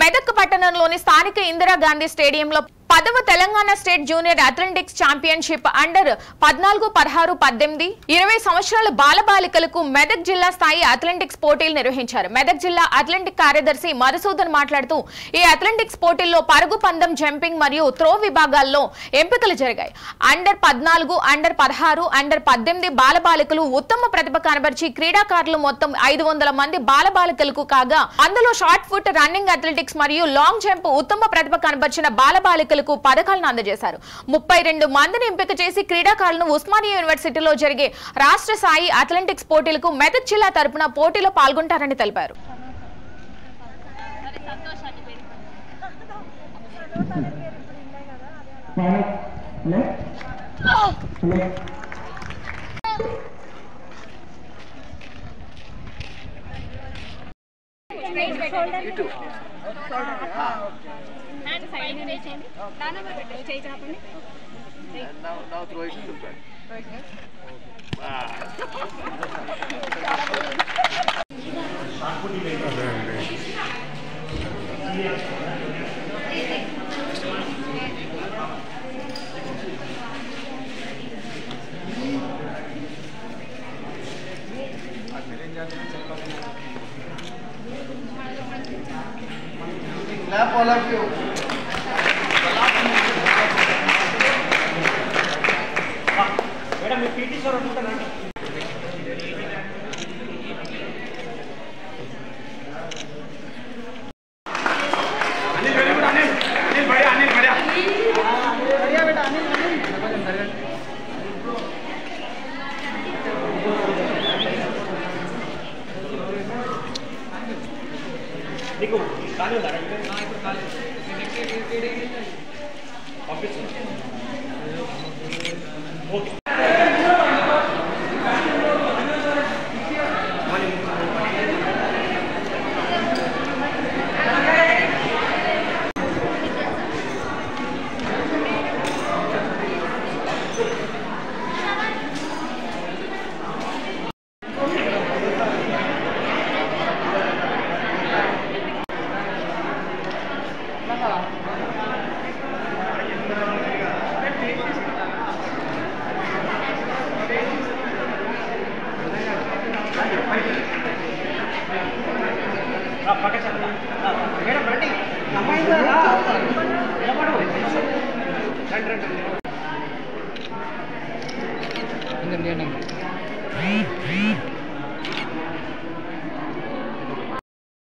మెదక్ పట్టణంలోని స్థానిక ఇందిరాగాంధీ స్టేడియంలో 10వ Telangana state junior athletics championship under 14, 16, 18, 20 సంవత్సరాల బాలబాలికలకు మెదక్ జిల్లా స్థాయి అథ్లెటిక్స్ పోటీలు నిర్వహించారు. మెదక్ జిల్లా అథ్లెటిక్ కార్యదర్శి మధుసూదన్ మాట్లాడుతూ ఈ అథ్లెటిక్స్ పోటీల్లో పరుగు పందెం, జంపింగ్ మరియు త్రో విభాగాల్లో ఎంపికలు జరిగాయి. అండర్ 14, అండర్ 16, అండర్ 18 బాలబాలికలు ఉత్తమ ప్రతిభ కనబర్చి క్రీడాకారులు మొత్తం 500 మంది బాలబాలికలకు కాగా అందులో షార్ట్ ఫుట్, రన్నింగ్ అథ్లెటిక్స్ మరియు లాంగ్ జంప్ ఉత్తమ ప్రతిభ కనబర్చిన బాలబాలికలు పథకాలను అందజేశారు. 32 మందిని ఎంపిక చేసి క్రీడాకారులను ఉస్మానియా యూనివర్సిటీలో జరిగే రాష్ట్ర స్థాయి అథ్లెటిక్స్ పోటీలకు మెదక్ జిల్లా తరపున పోటీలో పాల్గొంటారని తెలిపారు. And side change. Dana better. Change happen. Now throw it to back. Clap all of you. Madam, you PT sir untunnandi. Anil very good, Anil. Anil badhiya, Anil badhiya. Badhiya beta, Anil. देखो काले उधर ना इधर काले office okay madam రండి అమ్మాయి రండి